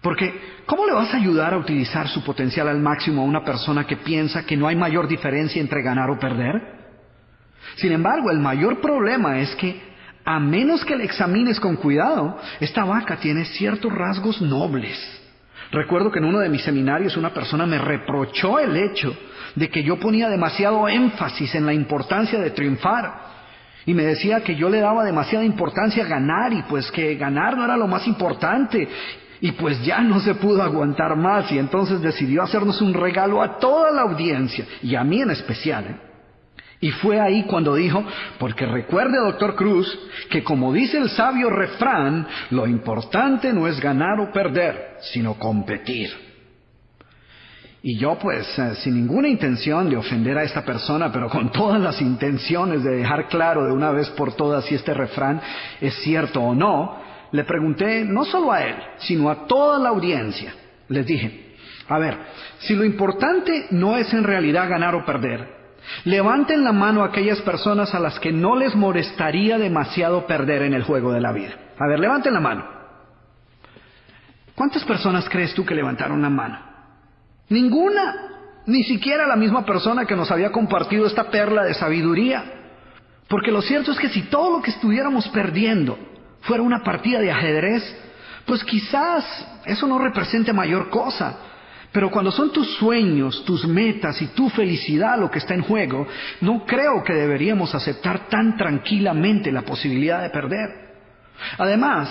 Porque, ¿cómo le vas a ayudar a utilizar su potencial al máximo a una persona que piensa que no hay mayor diferencia entre ganar o perder? Sin embargo, el mayor problema es que, a menos que la examines con cuidado, esta vaca tiene ciertos rasgos nobles. Recuerdo que en uno de mis seminarios una persona me reprochó el hecho de que yo ponía demasiado énfasis en la importancia de triunfar. Y me decía que yo le daba demasiada importancia a ganar y pues que ganar no era lo más importante. Y pues ya no se pudo aguantar más y entonces decidió hacernos un regalo a toda la audiencia y a mí en especial, ¿eh? Y fue ahí cuando dijo, porque recuerde, doctor Cruz, que como dice el sabio refrán, lo importante no es ganar o perder, sino competir. Y yo pues, sin ninguna intención de ofender a esta persona, pero con todas las intenciones de dejar claro de una vez por todas si este refrán es cierto o no, le pregunté no solo a él, sino a toda la audiencia. Les dije, a ver, si lo importante no es en realidad ganar o perder, levanten la mano a aquellas personas a las que no les molestaría demasiado perder en el juego de la vida. A ver, levanten la mano. ¿Cuántas personas crees tú que levantaron la mano? Ninguna, ni siquiera la misma persona que nos había compartido esta perla de sabiduría. Porque lo cierto es que si todo lo que estuviéramos perdiendo fuera una partida de ajedrez, pues quizás eso no represente mayor cosa. Pero cuando son tus sueños, tus metas y tu felicidad lo que está en juego, no creo que deberíamos aceptar tan tranquilamente la posibilidad de perder. Además,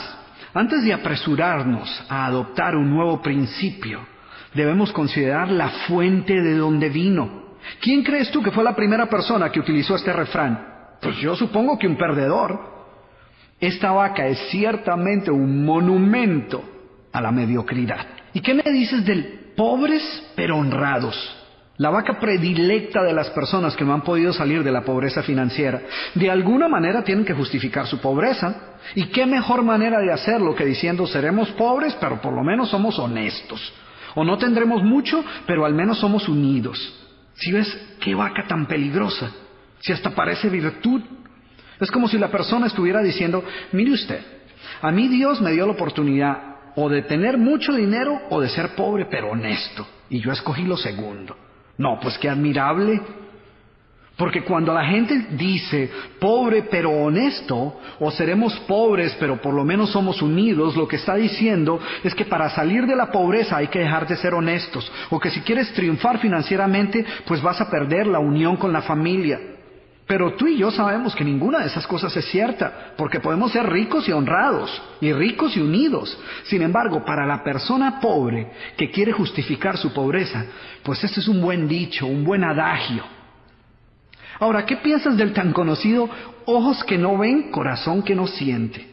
antes de apresurarnos a adoptar un nuevo principio, debemos considerar la fuente de donde vino. ¿Quién crees tú que fue la primera persona que utilizó este refrán? Pues yo supongo que un perdedor. Esta vaca es ciertamente un monumento a la mediocridad. ¿Y qué me dices del pobres pero honrados? La vaca predilecta de las personas que no han podido salir de la pobreza financiera. De alguna manera tienen que justificar su pobreza. ¿Y qué mejor manera de hacerlo que diciendo seremos pobres pero por lo menos somos honestos? O no tendremos mucho pero al menos somos unidos. ¿Sí ves qué vaca tan peligrosa? Si hasta parece virtud. Es como si la persona estuviera diciendo, mire usted, a mí Dios me dio la oportunidad o de tener mucho dinero o de ser pobre pero honesto. Y yo escogí lo segundo. No, pues qué admirable. Porque cuando la gente dice pobre pero honesto, o seremos pobres pero por lo menos somos unidos, lo que está diciendo es que para salir de la pobreza hay que dejar de ser honestos, o que si quieres triunfar financieramente, pues vas a perder la unión con la familia. Pero tú y yo sabemos que ninguna de esas cosas es cierta, porque podemos ser ricos y honrados, y ricos y unidos. Sin embargo, para la persona pobre que quiere justificar su pobreza, pues este es un buen dicho, un buen adagio. Ahora, ¿qué piensas del tan conocido ojos que no ven, corazón que no siente?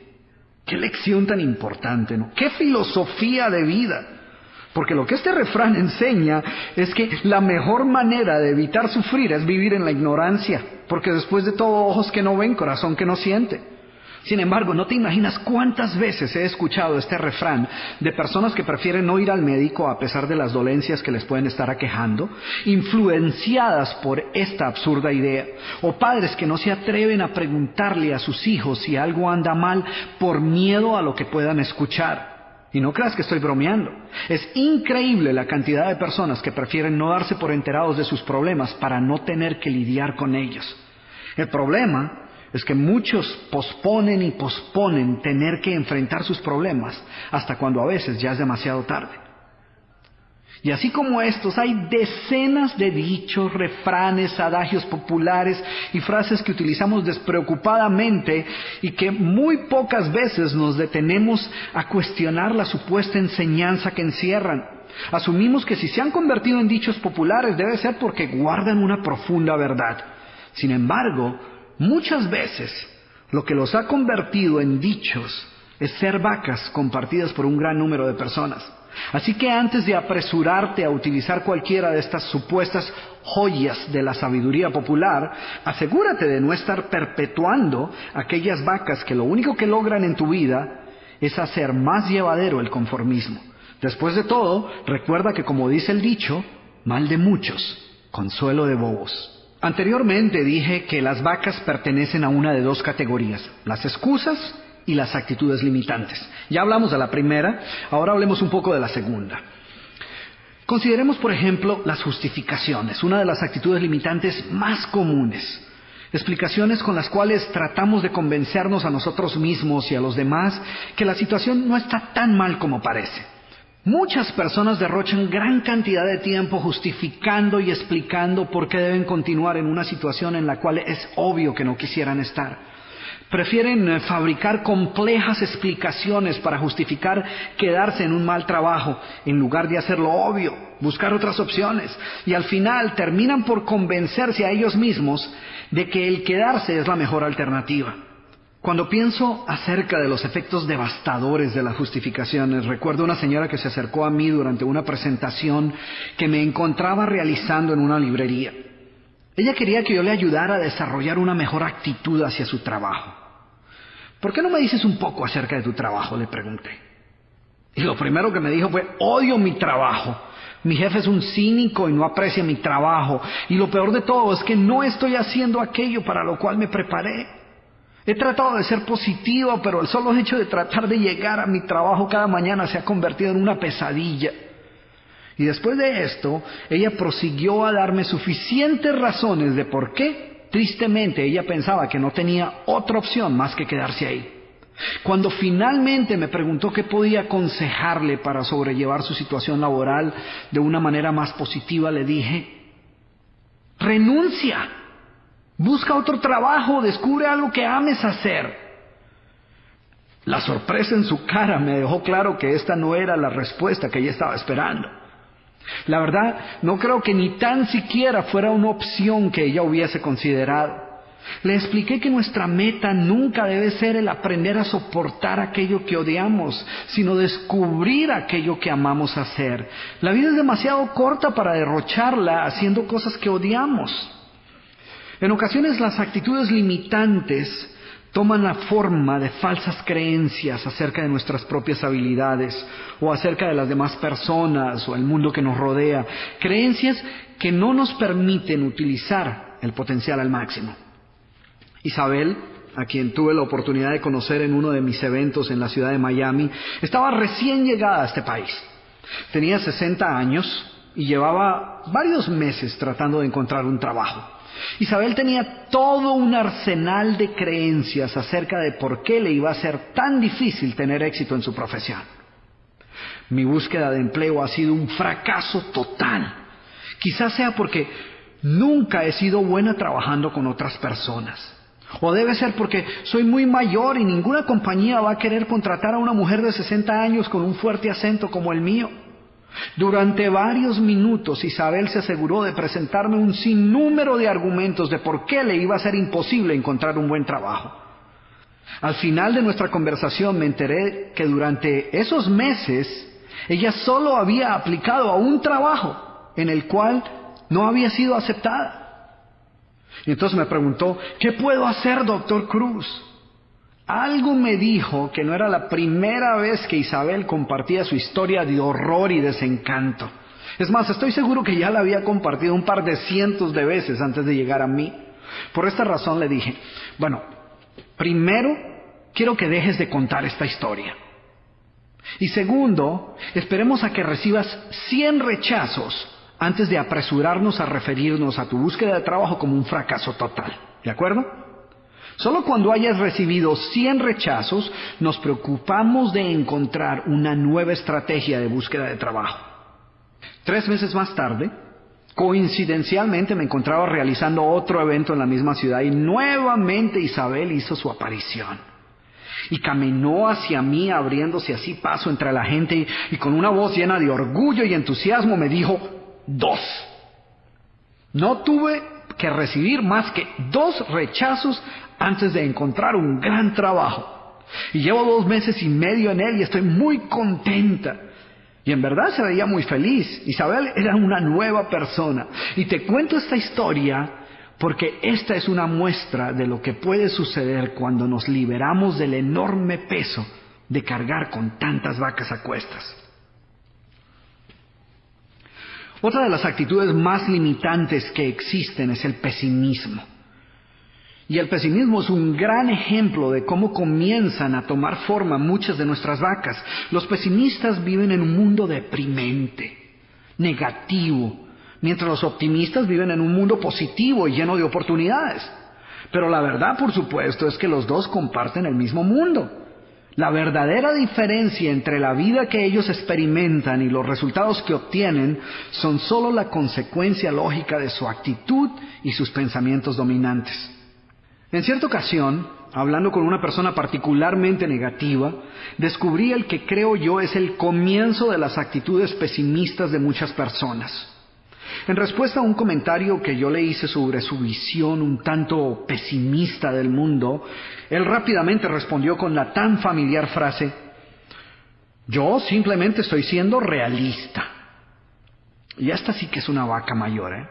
Qué lección tan importante, ¿no? Qué filosofía de vida. Porque lo que este refrán enseña es que la mejor manera de evitar sufrir es vivir en la ignorancia. Porque después de todo, ojos que no ven, corazón que no siente. Sin embargo, no te imaginas cuántas veces he escuchado este refrán de personas que prefieren no ir al médico a pesar de las dolencias que les pueden estar aquejando, influenciadas por esta absurda idea, o padres que no se atreven a preguntarle a sus hijos si algo anda mal por miedo a lo que puedan escuchar. Y no creas que estoy bromeando. Es increíble la cantidad de personas que prefieren no darse por enterados de sus problemas para no tener que lidiar con ellos. El problema es que muchos posponen y posponen tener que enfrentar sus problemas hasta cuando a veces ya es demasiado tarde. Y así como estos, hay decenas de dichos, refranes, adagios populares y frases que utilizamos despreocupadamente y que muy pocas veces nos detenemos a cuestionar la supuesta enseñanza que encierran. Asumimos que si se han convertido en dichos populares debe ser porque guardan una profunda verdad. Sin embargo, muchas veces lo que los ha convertido en dichos es ser vacas compartidas por un gran número de personas. Así que antes de apresurarte a utilizar cualquiera de estas supuestas joyas de la sabiduría popular, asegúrate de no estar perpetuando aquellas vacas que lo único que logran en tu vida es hacer más llevadero el conformismo. Después de todo, recuerda que como dice el dicho, mal de muchos, consuelo de bobos. Anteriormente dije que las vacas pertenecen a una de dos categorías, las excusas y las actitudes limitantes. Ya hablamos de la primera, ahora hablemos un poco de la segunda. Consideremos, por ejemplo, las justificaciones, una de las actitudes limitantes más comunes. Explicaciones con las cuales tratamos de convencernos a nosotros mismos y a los demás que la situación no está tan mal como parece. Muchas personas derrochan gran cantidad de tiempo justificando y explicando por qué deben continuar en una situación en la cual es obvio que no quisieran estar. Prefieren fabricar complejas explicaciones para justificar quedarse en un mal trabajo, en lugar de hacer lo obvio, buscar otras opciones. Y al final terminan por convencerse a ellos mismos de que el quedarse es la mejor alternativa. Cuando pienso acerca de los efectos devastadores de las justificaciones, recuerdo una señora que se acercó a mí durante una presentación que me encontraba realizando en una librería. Ella quería que yo le ayudara a desarrollar una mejor actitud hacia su trabajo. ¿Por qué no me dices un poco acerca de tu trabajo?, le pregunté. Y lo primero que me dijo fue, odio mi trabajo. Mi jefe es un cínico y no aprecia mi trabajo. Y lo peor de todo es que no estoy haciendo aquello para lo cual me preparé. He tratado de ser positivo, pero el solo hecho de tratar de llegar a mi trabajo cada mañana se ha convertido en una pesadilla. Y después de esto, ella prosiguió a darme suficientes razones de por qué, tristemente, ella pensaba que no tenía otra opción más que quedarse ahí. Cuando finalmente me preguntó qué podía aconsejarle para sobrellevar su situación laboral de una manera más positiva, le dije, renuncia, busca otro trabajo, descubre algo que ames hacer. La sorpresa en su cara me dejó claro que esta no era la respuesta que ella estaba esperando. La verdad, no creo que ni tan siquiera fuera una opción que ella hubiese considerado. Le expliqué que nuestra meta nunca debe ser el aprender a soportar aquello que odiamos, sino descubrir aquello que amamos hacer. La vida es demasiado corta para derrocharla haciendo cosas que odiamos. En ocasiones las actitudes limitantes toman la forma de falsas creencias acerca de nuestras propias habilidades o acerca de las demás personas o el mundo que nos rodea. Creencias que no nos permiten utilizar el potencial al máximo. Isabel, a quien tuve la oportunidad de conocer en uno de mis eventos en la ciudad de Miami, estaba recién llegada a este país. Tenía 60 años y llevaba varios meses tratando de encontrar un trabajo. Isabel tenía todo un arsenal de creencias acerca de por qué le iba a ser tan difícil tener éxito en su profesión. Mi búsqueda de empleo ha sido un fracaso total. Quizás sea porque nunca he sido buena trabajando con otras personas. O debe ser porque soy muy mayor y ninguna compañía va a querer contratar a una mujer de 60 años con un fuerte acento como el mío. Durante varios minutos Isabel se aseguró de presentarme un sinnúmero de argumentos de por qué le iba a ser imposible encontrar un buen trabajo. Al final de nuestra conversación me enteré que durante esos meses ella solo había aplicado a un trabajo en el cual no había sido aceptada. Y entonces me preguntó, ¿qué puedo hacer, doctor Cruz? Algo me dijo que no era la primera vez que Isabel compartía su historia de horror y desencanto. Es más, estoy seguro que ya la había compartido un par de cientos de veces antes de llegar a mí. Por esta razón le dije, bueno, primero quiero que dejes de contar esta historia. Y segundo, esperemos a que recibas 100 rechazos antes de apresurarnos a referirnos a tu búsqueda de trabajo como un fracaso total. ¿De acuerdo? Solo cuando hayas recibido 100 rechazos, nos preocupamos de encontrar una nueva estrategia de búsqueda de trabajo. 3 meses más tarde, coincidencialmente me encontraba realizando otro evento en la misma ciudad y nuevamente Isabel hizo su aparición. Y caminó hacia mí abriéndose así paso entre la gente y con una voz llena de orgullo y entusiasmo me dijo, 2. No tuve que recibir más que 2 rechazos antes de encontrar un gran trabajo. Y llevo 2 meses y medio en él y estoy muy contenta. Y en verdad se veía muy feliz. Isabel era una nueva persona. Y te cuento esta historia porque esta es una muestra de lo que puede suceder cuando nos liberamos del enorme peso de cargar con tantas vacas a cuestas. Otra de las actitudes más limitantes que existen es el pesimismo. Y el pesimismo es un gran ejemplo de cómo comienzan a tomar forma muchas de nuestras vacas. Los pesimistas viven en un mundo deprimente, negativo, mientras los optimistas viven en un mundo positivo y lleno de oportunidades. Pero la verdad, por supuesto, es que los dos comparten el mismo mundo. La verdadera diferencia entre la vida que ellos experimentan y los resultados que obtienen son solo la consecuencia lógica de su actitud y sus pensamientos dominantes. En cierta ocasión, hablando con una persona particularmente negativa, descubrí el que creo yo es el comienzo de las actitudes pesimistas de muchas personas. En respuesta a un comentario que yo le hice sobre su visión un tanto pesimista del mundo, él rápidamente respondió con la tan familiar frase, yo simplemente estoy siendo realista. Y esta sí que es una vaca mayor, ¿eh?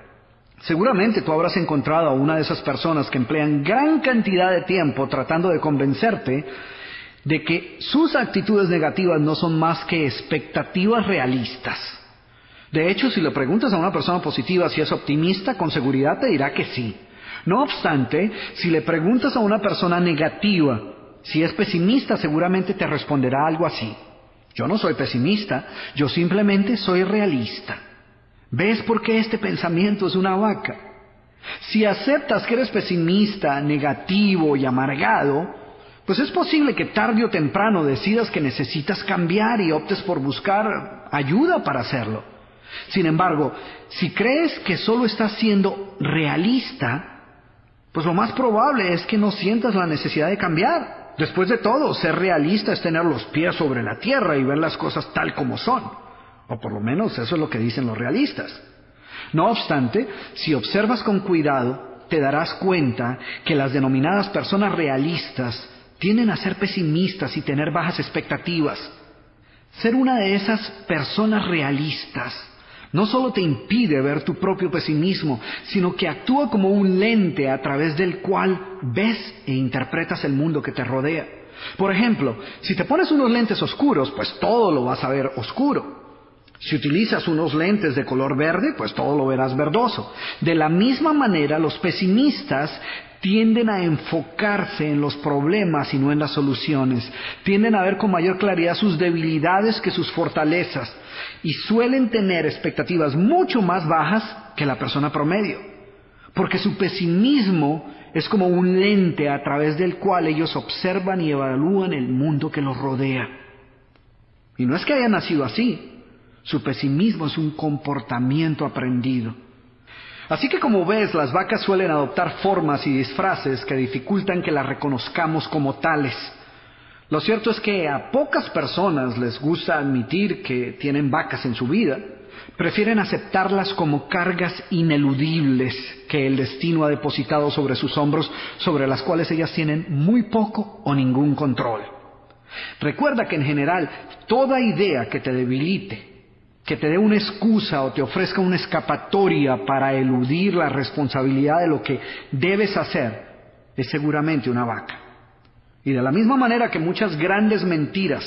Seguramente tú habrás encontrado a una de esas personas que emplean gran cantidad de tiempo tratando de convencerte de que sus actitudes negativas no son más que expectativas realistas. De hecho, si le preguntas a una persona positiva si es optimista, con seguridad te dirá que sí. No obstante, si le preguntas a una persona negativa si es pesimista, seguramente te responderá algo así. Yo no soy pesimista, yo simplemente soy realista. ¿Ves por qué este pensamiento es una vaca? Si aceptas que eres pesimista, negativo y amargado, pues es posible que tarde o temprano decidas que necesitas cambiar y optes por buscar ayuda para hacerlo. Sin embargo, si crees que solo estás siendo realista, pues lo más probable es que no sientas la necesidad de cambiar. Después de todo, ser realista es tener los pies sobre la tierra y ver las cosas tal como son. O por lo menos eso es lo que dicen los realistas. No obstante, si observas con cuidado, te darás cuenta que las denominadas personas realistas tienden a ser pesimistas y tener bajas expectativas. Ser una de esas personas realistas no solo te impide ver tu propio pesimismo, sino que actúa como un lente a través del cual ves e interpretas el mundo que te rodea. Por ejemplo, si te pones unos lentes oscuros, pues todo lo vas a ver oscuro. Si utilizas unos lentes de color verde, pues todo lo verás verdoso. De la misma manera, los pesimistas tienden a enfocarse en los problemas y no en las soluciones. Tienden a ver con mayor claridad sus debilidades que sus fortalezas. Y suelen tener expectativas mucho más bajas que la persona promedio. Porque su pesimismo es como un lente a través del cual ellos observan y evalúan el mundo que los rodea. Y no es que hayan nacido así. Su pesimismo es un comportamiento aprendido. Así que como ves, las vacas suelen adoptar formas y disfraces que dificultan que las reconozcamos como tales. Lo cierto es que a pocas personas les gusta admitir que tienen vacas en su vida. Prefieren aceptarlas como cargas ineludibles que el destino ha depositado sobre sus hombros, sobre las cuales ellas tienen muy poco o ningún control. Recuerda que en general, toda idea que te debilite, que te dé una excusa o te ofrezca una escapatoria para eludir la responsabilidad de lo que debes hacer, es seguramente una vaca. Y de la misma manera que muchas grandes mentiras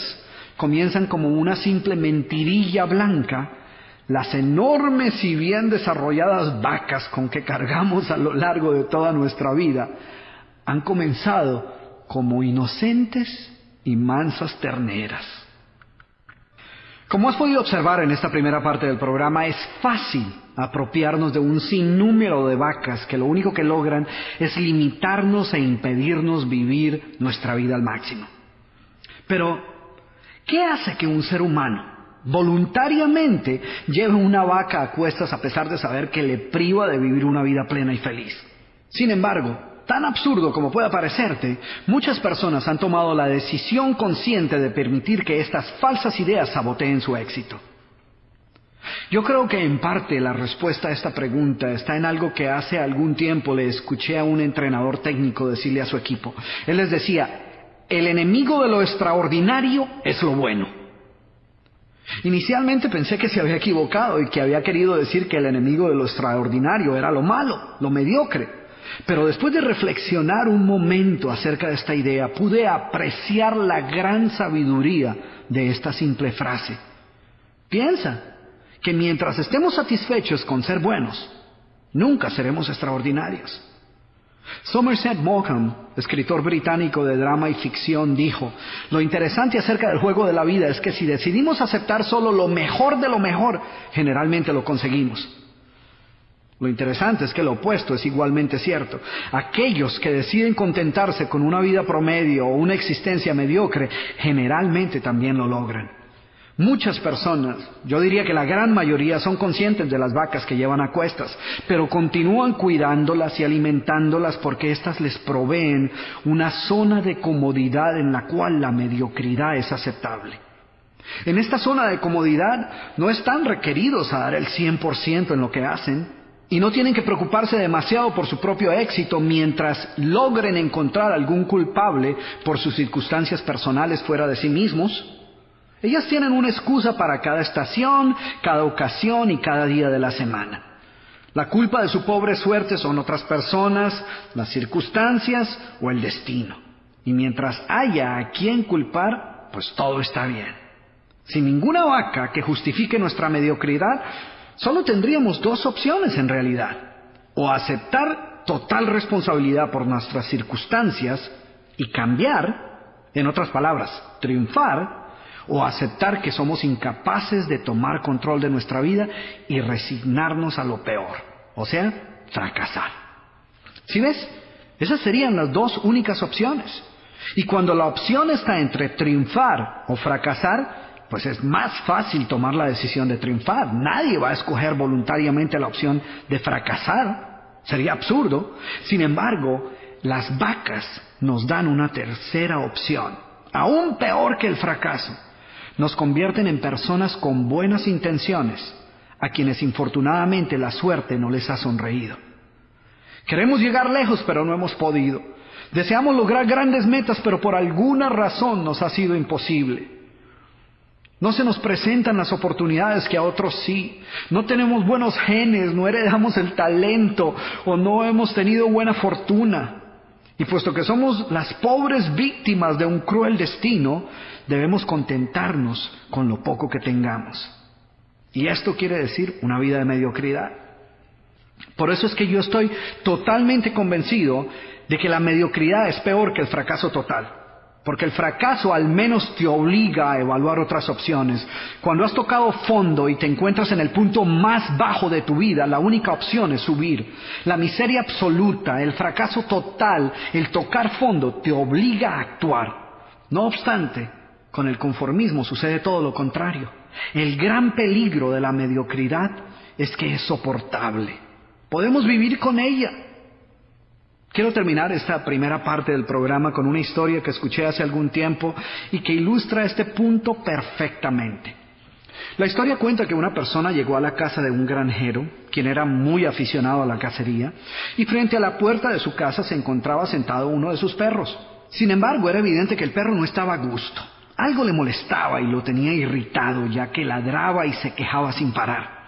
comienzan como una simple mentirilla blanca, las enormes y bien desarrolladas vacas con que cargamos a lo largo de toda nuestra vida han comenzado como inocentes y mansas terneras. Como has podido observar en esta primera parte del programa, es fácil apropiarnos de un sinnúmero de vacas que lo único que logran es limitarnos e impedirnos vivir nuestra vida al máximo. Pero, ¿qué hace que un ser humano voluntariamente lleve una vaca a cuestas a pesar de saber que le priva de vivir una vida plena y feliz? Sin embargo, tan absurdo como pueda parecerte, muchas personas han tomado la decisión consciente de permitir que estas falsas ideas saboteen su éxito. Yo creo que en parte la respuesta a esta pregunta está en algo que hace algún tiempo le escuché a un entrenador técnico decirle a su equipo. Él les decía: el enemigo de lo extraordinario es lo bueno. Inicialmente pensé que se había equivocado y que había querido decir que el enemigo de lo extraordinario era lo malo, lo mediocre. Pero después de reflexionar un momento acerca de esta idea, pude apreciar la gran sabiduría de esta simple frase. Piensa que mientras estemos satisfechos con ser buenos, nunca seremos extraordinarios. Somerset Maugham, escritor británico de drama y ficción, dijo: lo interesante acerca del juego de la vida es que si decidimos aceptar solo lo mejor de lo mejor, generalmente lo conseguimos. Lo interesante es que lo opuesto es igualmente cierto. Aquellos que deciden contentarse con una vida promedio o una existencia mediocre, generalmente también lo logran. Muchas personas, yo diría que la gran mayoría, son conscientes de las vacas que llevan a cuestas, pero continúan cuidándolas y alimentándolas porque éstas les proveen una zona de comodidad en la cual la mediocridad es aceptable. En esta zona de comodidad no están requeridos a dar el 100% en lo que hacen, y no tienen que preocuparse demasiado por su propio éxito mientras logren encontrar algún culpable por sus circunstancias personales fuera de sí mismos. Ellas tienen una excusa para cada estación, cada ocasión y cada día de la semana. La culpa de su pobre suerte son otras personas, las circunstancias o el destino. Y mientras haya a quien culpar, pues todo está bien. Sin ninguna vaca que justifique nuestra mediocridad, solo tendríamos dos opciones en realidad: o aceptar total responsabilidad por nuestras circunstancias y cambiar, en otras palabras, triunfar, o aceptar que somos incapaces de tomar control de nuestra vida y resignarnos a lo peor, o sea, fracasar. ¿Sí ves? Esas serían las dos únicas opciones. Y cuando la opción está entre triunfar o fracasar, pues es más fácil tomar la decisión de triunfar. Nadie va a escoger voluntariamente la opción de fracasar. Sería absurdo. Sin embargo, las vacas nos dan una tercera opción, aún peor que el fracaso. Nos convierten en personas con buenas intenciones, a quienes infortunadamente la suerte no les ha sonreído. Queremos llegar lejos, pero no hemos podido. Deseamos lograr grandes metas, pero por alguna razón nos ha sido imposible. No se nos presentan las oportunidades que a otros sí. No tenemos buenos genes, no heredamos el talento o no hemos tenido buena fortuna. Y puesto que somos las pobres víctimas de un cruel destino, debemos contentarnos con lo poco que tengamos. Y esto quiere decir una vida de mediocridad. Por eso es que yo estoy totalmente convencido de que la mediocridad es peor que el fracaso total. Porque el fracaso al menos te obliga a evaluar otras opciones. Cuando has tocado fondo y te encuentras en el punto más bajo de tu vida, la única opción es subir. La miseria absoluta, el fracaso total, el tocar fondo te obliga a actuar. No obstante, con el conformismo sucede todo lo contrario. El gran peligro de la mediocridad es que es soportable. Podemos vivir con ella. Quiero terminar esta primera parte del programa con una historia que escuché hace algún tiempo y que ilustra este punto perfectamente. La historia cuenta que una persona llegó a la casa de un granjero, quien era muy aficionado a la cacería, y frente a la puerta de su casa se encontraba sentado uno de sus perros. Sin embargo, era evidente que el perro no estaba a gusto. Algo le molestaba y lo tenía irritado, ya que ladraba y se quejaba sin parar.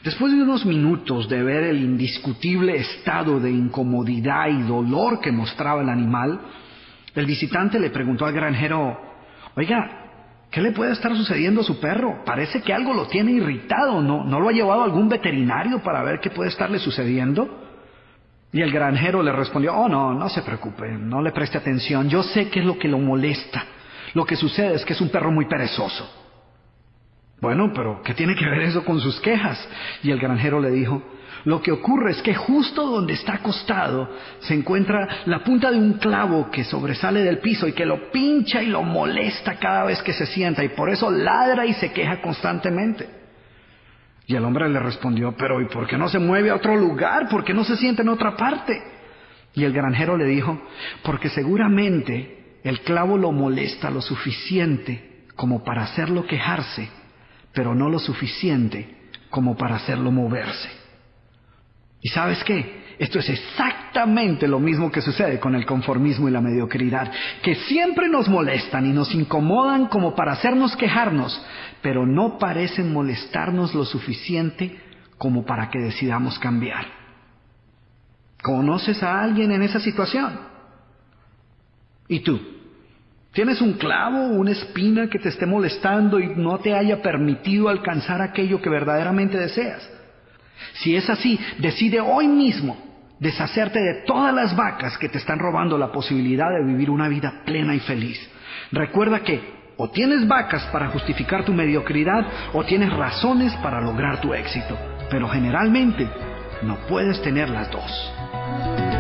Después de unos minutos de ver el indiscutible estado de incomodidad y dolor que mostraba el animal, el visitante le preguntó al granjero: «Oiga, ¿qué le puede estar sucediendo a su perro? Parece que algo lo tiene irritado. ¿No lo ha llevado a algún veterinario para ver qué puede estarle sucediendo?» Y el granjero le respondió: «Oh, no se preocupe, no le preste atención. Yo sé qué es lo que lo molesta. Lo que sucede es que es un perro muy perezoso». «Bueno, pero ¿qué tiene que ver eso con sus quejas?». Y el granjero le dijo: «Lo que ocurre es que justo donde está acostado se encuentra la punta de un clavo que sobresale del piso y que lo pincha y lo molesta cada vez que se sienta, y por eso ladra y se queja constantemente». Y el hombre le respondió: «Pero ¿y por qué no se mueve a otro lugar? ¿Por qué no se sienta en otra parte?». Y el granjero le dijo: «Porque seguramente el clavo lo molesta lo suficiente como para hacerlo quejarse, pero no lo suficiente como para hacerlo moverse». ¿Y sabes qué? Esto es exactamente lo mismo que sucede con el conformismo y la mediocridad, que siempre nos molestan y nos incomodan como para hacernos quejarnos, pero no parecen molestarnos lo suficiente como para que decidamos cambiar. ¿Conoces a alguien en esa situación? ¿Y tú? ¿Tienes un clavo o una espina que te esté molestando y no te haya permitido alcanzar aquello que verdaderamente deseas? Si es así, decide hoy mismo deshacerte de todas las vacas que te están robando la posibilidad de vivir una vida plena y feliz. Recuerda que o tienes vacas para justificar tu mediocridad o tienes razones para lograr tu éxito, pero generalmente no puedes tener las dos.